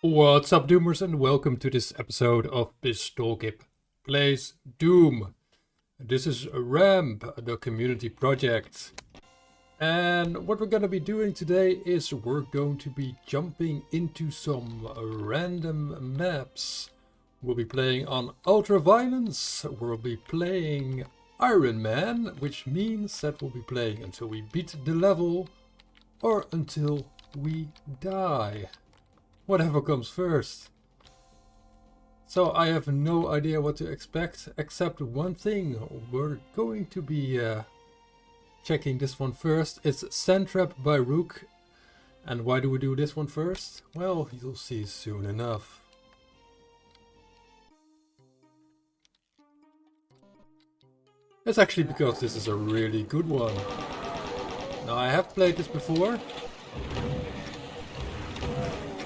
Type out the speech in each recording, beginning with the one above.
What's up, Doomers, and welcome to this episode of Pistolkip Plays Doom. This is Ramp, the community project. And what we're going to be doing today is we're going to be jumping into some random maps. We'll be playing on Ultra Violence, we'll be playing Ironman, which means that we'll be playing until we beat the level or until we die. Whatever comes first. So I have no idea what to expect, except one thing. We're going to be checking this one first. It's Sandtrap by Rook. And why do we do this one first? Well, you'll see soon enough. It's actually because this is a really good one. Now, I have played this before.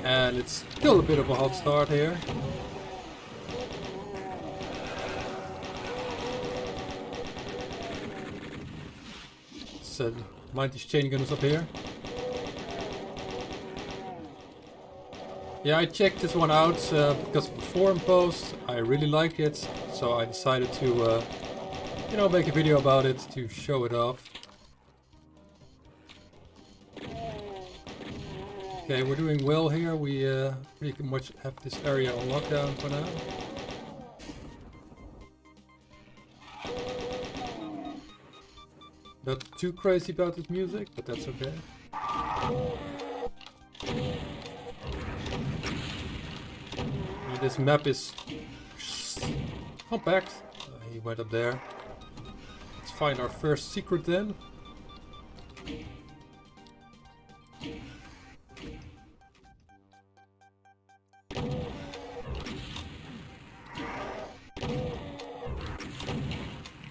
And it's still a bit of a hot start here. So, mind these chain gunners up here. Yeah, I checked this one out because of the forum post. I really like it, so I decided to, make a video about it to show it off. Okay, we're doing well here. We pretty much have this area on lockdown for now. Not too crazy about this music, but that's okay. And this map is compact. He went up there. Let's find our first secret then.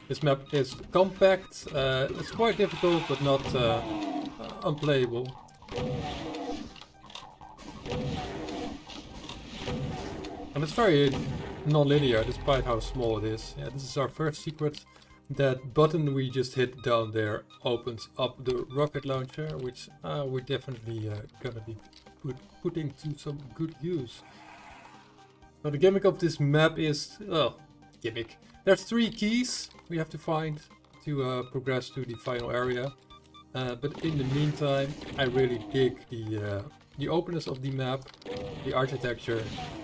This map is compact, it's quite difficult but not unplayable. And it's very non-linear despite how small it is. Yeah, this is our first secret. That button we just hit down there opens up the rocket launcher, which we're definitely gonna be putting to some good use. Now the gimmick of this map is, gimmick. There's 3 keys we have to find to progress to the final area. But in the meantime, I really dig the openness of the map, the architecture,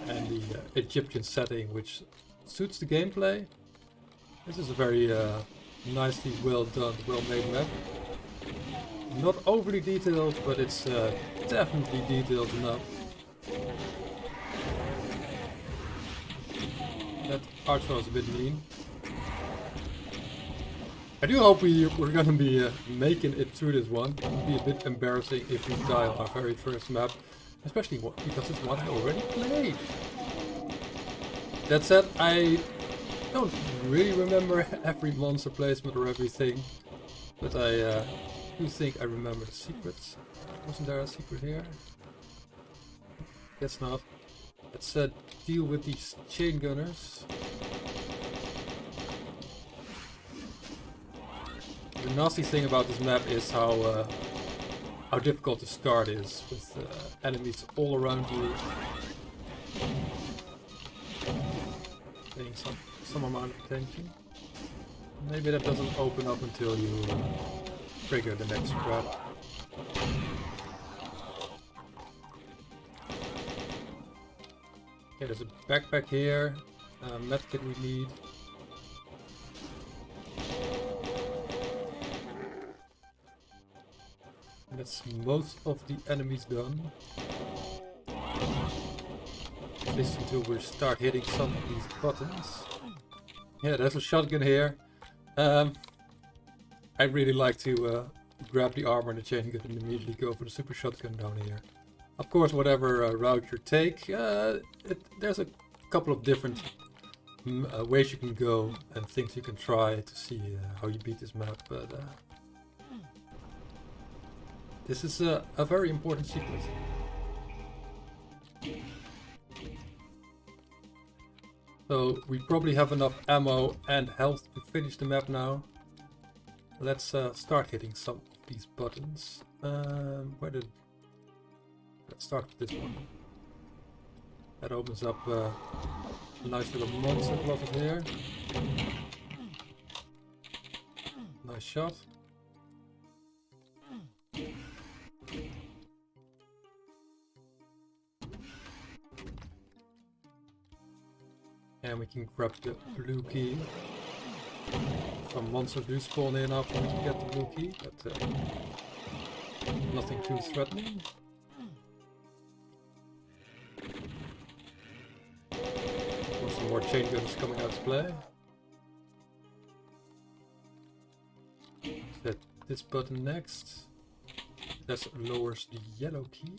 and the Egyptian setting, which suits the gameplay. This is a very nicely well done, well made map. Not overly detailed, but it's definitely detailed enough. That art was a bit mean. I do hope we're gonna be making it through this one. It would be a bit embarrassing if we die on our very first map, especially because it's one I already played. That said, I don't really remember every monster placement or everything, but I do think I remember the secrets. Wasn't there a secret here? Guess not. Let's deal with these chain gunners. The nasty thing about this map is how difficult the start is, with enemies all around you. Paying some amount of attention. Maybe that doesn't open up until you trigger the next trap. Okay, there's a backpack here, medkit we need. And that's most of the enemies done. At least until we start hitting some of these buttons. Yeah, there's a shotgun here. I really like to grab the armor and the chain gun and immediately go for the super shotgun down here. Of course, whatever route you take, there's a couple of different ways you can go and things you can try to see how you beat this map, but this is a very important secret. So we probably have enough ammo and health to finish the map now. Let's start hitting some of these buttons. Let's start with this one. That opens up a nice little monster closet here. Nice shot. And we can grab the blue key. Some monsters do spawn in after we get the blue key, but nothing too threatening. Some more chain guns coming out to play. Hit this button next. That lowers the yellow key.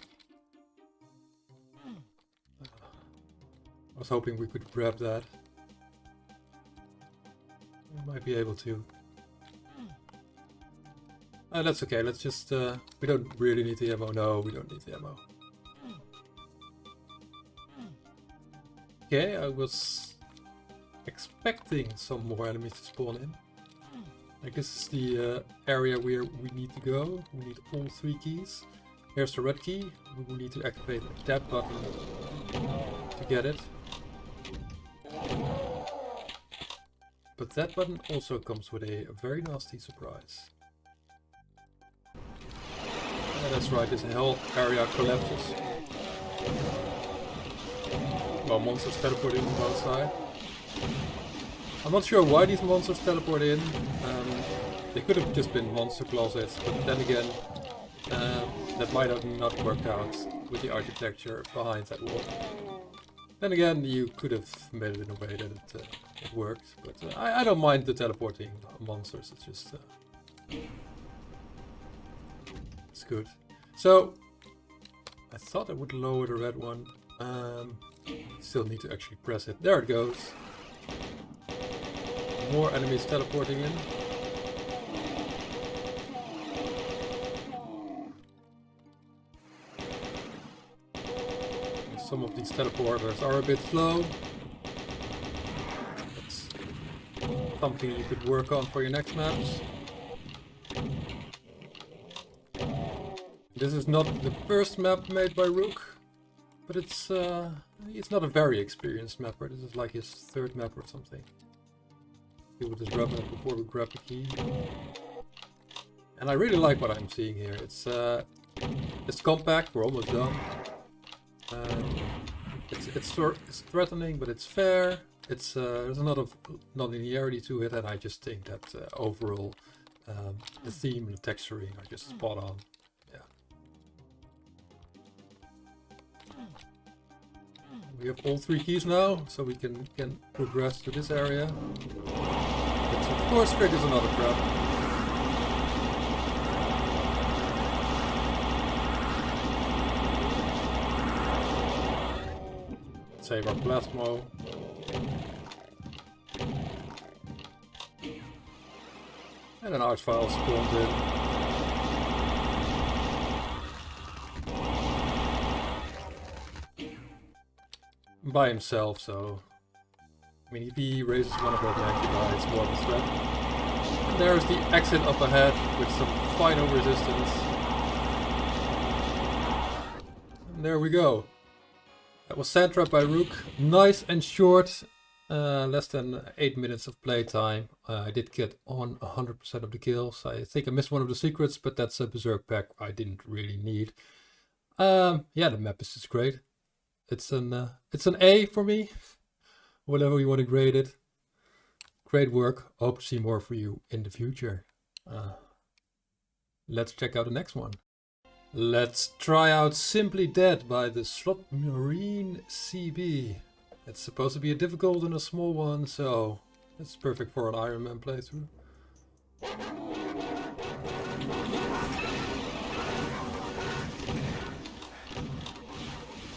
I was hoping we could grab that. We might be able to. That's okay, let's just... we don't really need the ammo. No, we don't need the ammo. Okay, I was expecting some more enemies to spawn in. Like this is the area where we need to go. We need all 3 keys. Here's the red key. We will need to activate that button to get it. But that button also comes with a very nasty surprise. Yeah, that's right, this whole area collapses. Well, monsters teleport in on both sides. I'm not sure why these monsters teleport in. They could have just been monster closets, but then again, that might have not worked out with the architecture behind that wall. Then again, you could have made it in a way that it worked, but I don't mind the teleporting monsters. It's just it's good. So I thought I would lower the red one. Still need to actually press it. There it goes. More enemies teleporting in. Some of these teleporters are a bit slow. That's something you could work on for your next maps. This is not the first map made by Rook, but it's not a very experienced mapper. This is like his 3rd map or something. He would just rub it before we grab the key. And I really like what I'm seeing here. It's compact. We're almost done. It's threatening, but it's fair. There's a lot of non-linearity to it, and I just think that overall the theme and the texturing are just spot on. Yeah. We have all 3 keys now, so we can progress to this area. Which of course triggers another trap. Save our plasmo. And an archvile spawns in. By himself, so... I mean, if he raises one of those Yankee, it's more of a threat. And there's the exit up ahead with some final resistance. And there we go. That was Sandtrap by Rook. Nice and short. Less than 8 minutes of playtime. I did get on 100% of the kills. I think I missed one of the secrets, but that's a Berserk pack I didn't really need. Yeah, the map is just great. It's an A for me. Whatever you want to grade it. Great work. Hope to see more for you in the future. Let's check out the next one. Let's try out Simply Dead by the Slot Marine CB. It's supposed to be a difficult and a small one, so it's perfect for an Ironman playthrough.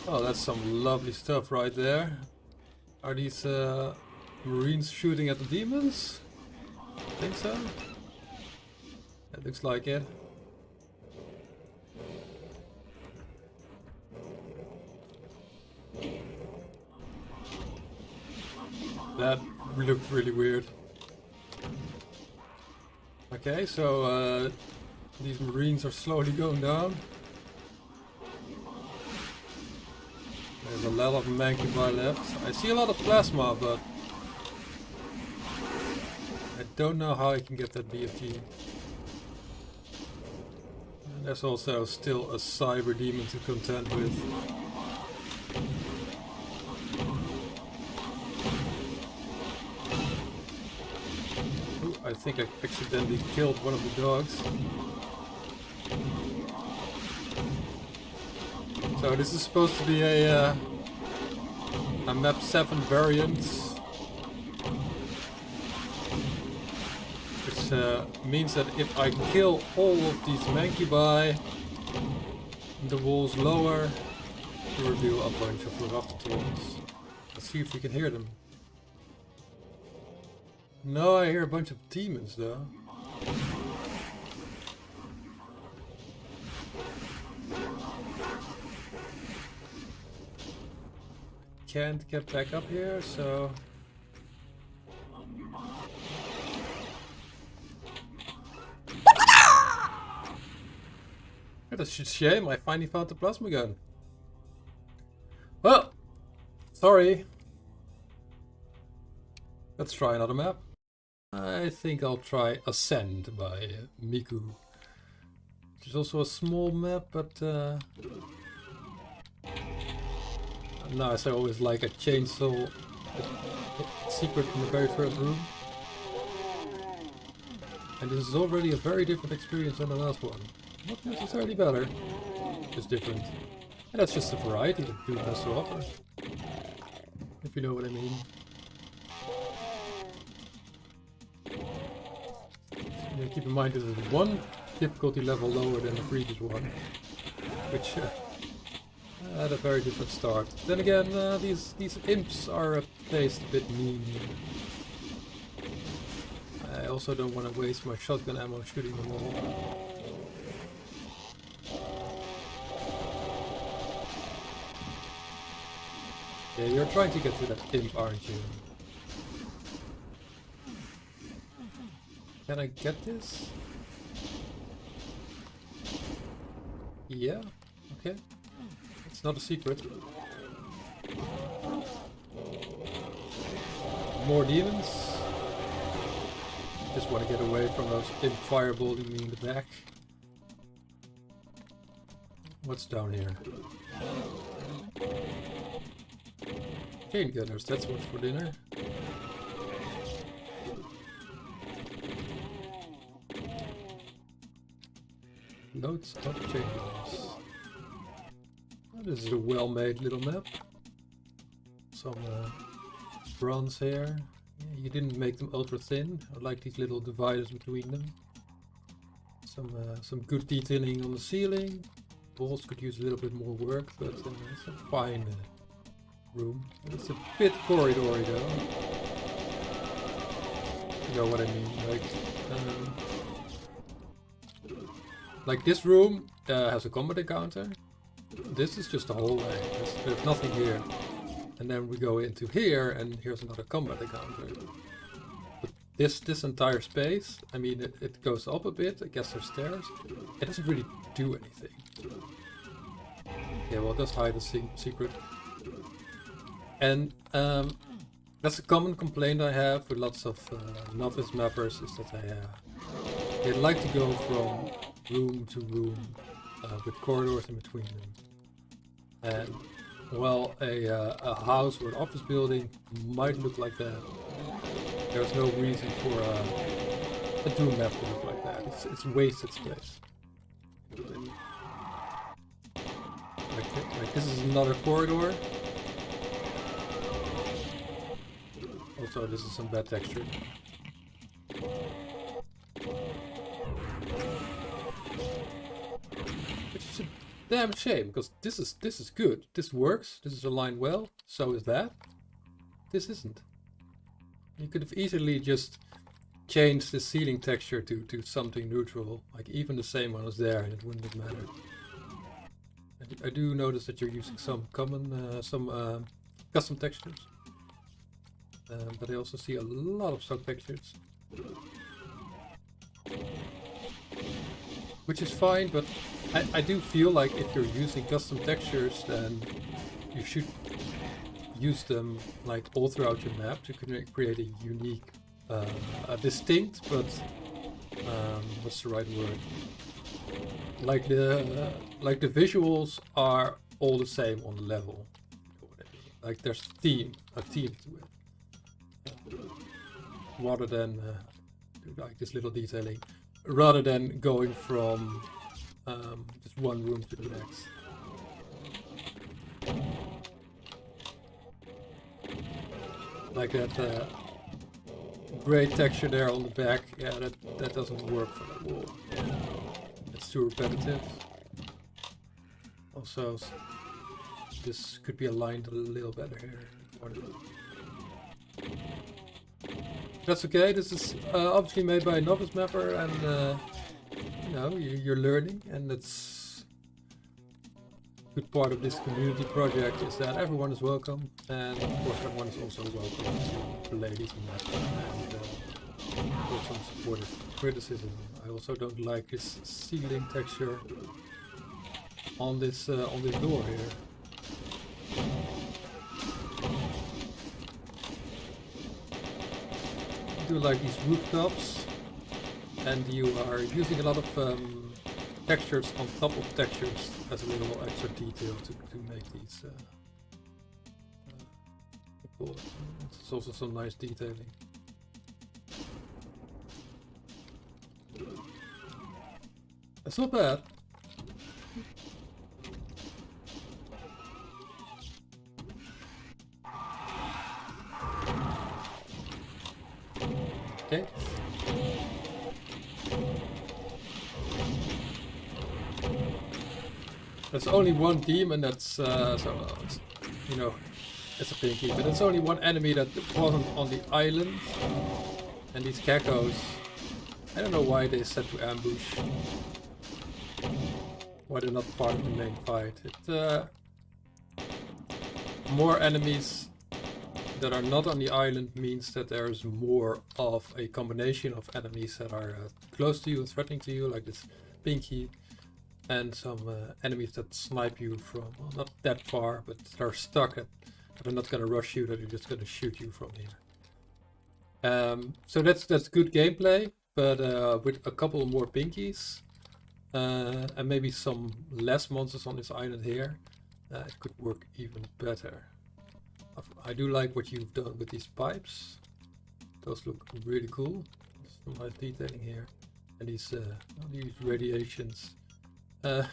Oh, that's some lovely stuff right there. Are these Marines shooting at the demons? I think so. It looks like it. That looked really weird. Okay, so these Marines are slowly going down. There's a lot of Mancubi left. I see a lot of plasma, but I don't know how I can get that BFG. And there's also still a cyber demon to contend with. Ooh, I think I accidentally killed one of the dogs. So this is supposed to be a map 7 variant, which means that if I kill all of these Mancubi, the walls lower to reveal a bunch of Raptors. Let's see if we can hear them. No, I hear a bunch of demons though. Can't get back up here, so that's a shame. I finally found the plasma gun. Well, sorry. Let's try another map. I think I'll try Ascent by Miku. Which is also a small map, but nice. I always like a chainsaw secret in the very first room. And this is already a very different experience than the last one. Not necessarily better, just different. And that's just a variety that Doom has to offer. If you know what I mean. Yeah, keep in mind this is one difficulty level lower than the previous one. Which had a very different start. Then again, these imps are placed a bit mean. I also don't want to waste my shotgun ammo shooting them all. Yeah, you're trying to get to that imp, aren't you? Can I get this? Yeah, okay. It's not a secret. More demons. Just want to get away from those imp fireballing me in the back. What's down here? Chain gunners, that's what's for dinner. Loads of chain gunners. Oh, this is a well-made little map. Some bronze here. Yeah, you didn't make them ultra thin. I like these little dividers between them. Some good detailing on the ceiling. Walls could use a little bit more work, but it's a fine room. It's a bit corridory though. You know what I mean? Like this room has a combat encounter. This is just a hallway. There's nothing here. And then we go into here, and here's another combat encounter. But this entire space, I mean, it goes up a bit. I guess there's stairs. It doesn't really do anything. Yeah, well, it does hide a secret. And that's a common complaint I have with lots of novice mappers, is that they like to go from room to room with corridors in between them. And well, a house or an office building might look like that. There's no reason for a Doom map to look like that. It's wasted space. Like this is another corridor. Also, this is some bad texture. Which is a damn shame, because this is good. This works. This is aligned well. So is that. This isn't. You could have easily just changed the ceiling texture to something neutral, like even the same one was there, and it wouldn't have mattered. I do notice that you're using some custom textures. But I also see a lot of stock textures. Which is fine, but I do feel like if you're using custom textures, then you should use them like all throughout your map to create a unique, a distinct, but what's the right word? Like the visuals are all the same on the level. Like there's a theme to it, rather than like this little detailing, rather than going from just one room to the next. Like that gray texture there on the back, yeah, that doesn't work for that wall. It's too repetitive. Also, this could be aligned a little better here. That's okay. This is obviously made by a novice mapper, and you know, you're learning, and that's a good part of this community project is that everyone is welcome, and of course everyone is also welcome to play these maps and put some supportive criticism. I also don't like this ceiling texture on this door here. I do like these rooftops, and you are using a lot of textures on top of textures as a little extra detail to make these cool. It's also some nice detailing. That's not bad. Okay. There's only one demon that's it's, you know, it's a pinky, but it's only one enemy that wasn't on the island. And these geckos, I don't know why they set to ambush. Why they're not part of the main fight. More enemies that are not on the island means that there's more of a combination of enemies that are close to you and threatening to you, like this pinky, and some enemies that snipe you from, well, not that far, but they're stuck, that are not going to rush you, that are just going to shoot you from here. So that's good gameplay, but with a couple more pinkies, and maybe some less monsters on this island here, it could work even better. I do like what you've done with these pipes. Those look really cool. Some nice detailing here. And these radiations. I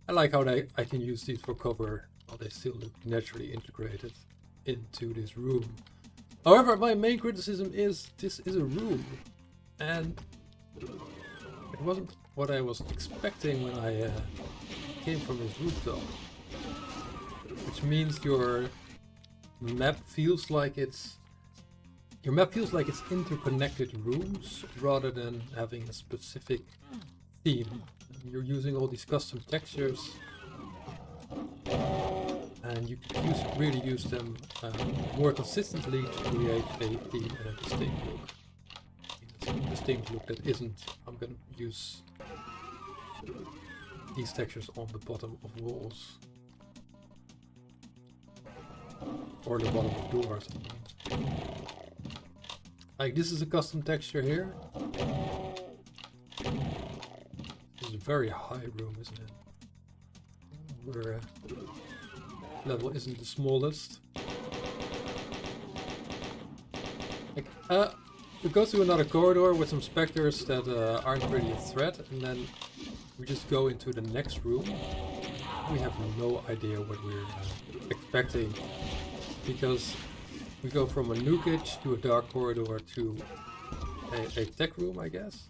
like how I can use these for cover while they still look naturally integrated into this room. However, my main criticism is this is a room. And it wasn't what I was expecting when I came from this rooftop. Which means your map feels like it's interconnected rooms rather than having a specific theme. You're using all these custom textures, and you could really use them more consistently to create a theme and a distinct look. A distinct look that isn't, I'm gonna use these textures on the bottom of walls. Or the bottom of doors. Like this is a custom texture here. This is a very high room, isn't it? Where level isn't the smallest. Like, we go through another corridor with some specters that aren't really a threat, and then we just go into the next room. We have no idea what we're expecting, because we go from a nukage to a dark corridor to a tech room, I guess.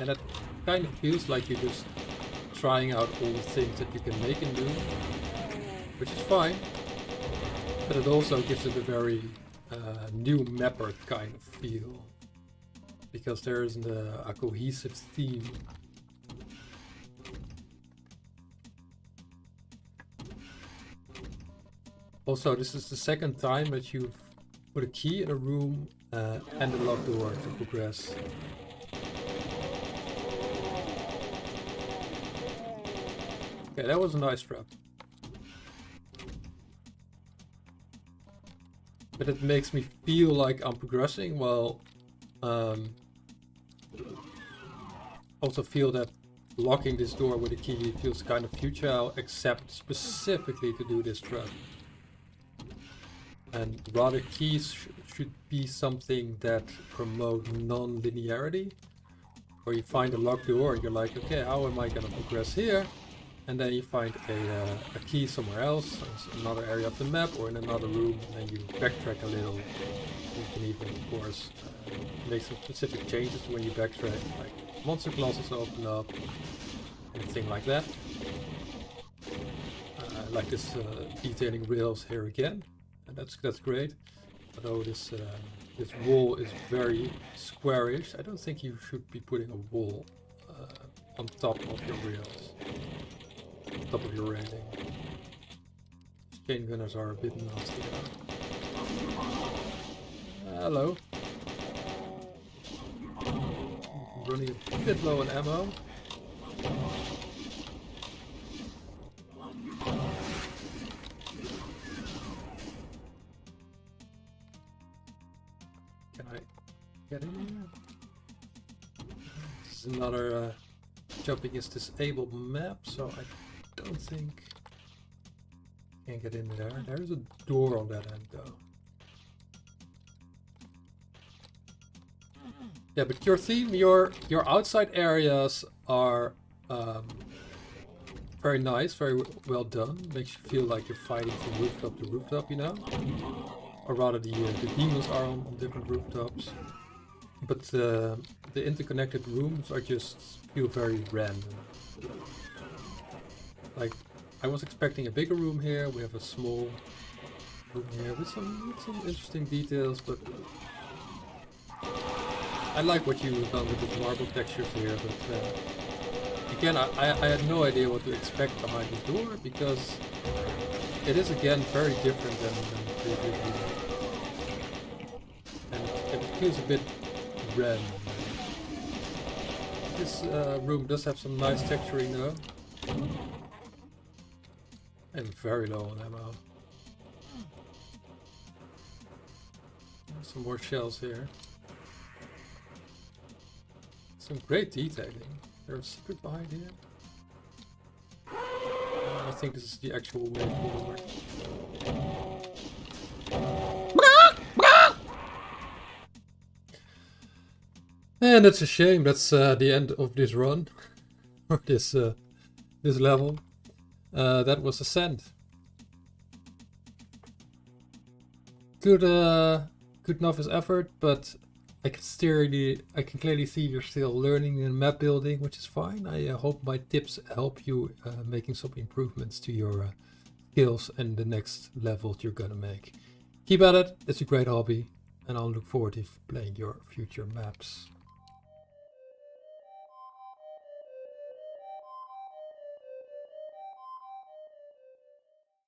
And it kind of feels like you're just trying out all the things that you can make and do, which is fine, but it also gives it a very new mapper kind of feel, because there isn't a cohesive theme. Also, this is the second time that you've put a key in a room and a locked door to progress. Okay, that was a nice trap. But it makes me feel like I'm progressing, while also feel that locking this door with a key feels kind of futile, except specifically to do this trap. And rather keys should be something that promote non-linearity, where you find a locked door and you're like, okay, how am I gonna progress here? And then you find a key somewhere else, another area of the map or in another room, and then you backtrack a little. You can even, of course, make some specific changes when you backtrack, like monster classes open up, anything like that. Like this detailing rails here again, and that's great. Although this wall is very squarish, I don't think you should be putting a wall on top of your rails. Top of your railing. Chain gunners are a bit nasty. Hello. Running a bit low on ammo. Can I get in here? This is another jumping is disabled map, so I don't think I can get in there. There's a door on that end though. Yeah, but your theme, your outside areas are very nice, very well done. Makes you feel like you're fighting from rooftop to rooftop, you know? Or rather the demons are on different rooftops. But the interconnected rooms are just feel very random. Like, I was expecting a bigger room here. We have a small room here with some interesting details, but I like what you've done with the marble textures here. But again, I had no idea what to expect behind this door, because it is again very different than previously, and it feels a bit random. This room does have some nice texturing though. And very low on ammo. Some more shells here. Some great detailing. There's a secret behind here. I think this is the actual way forward. And it's a shame. That's the end of this run, or this level. That was Ascent. Good novice effort, but I can clearly see you're still learning in map building, which is fine. I hope my tips help you making some improvements to your skills and the next levels you're gonna make. Keep at it. It's a great hobby, and I'll look forward to playing your future maps.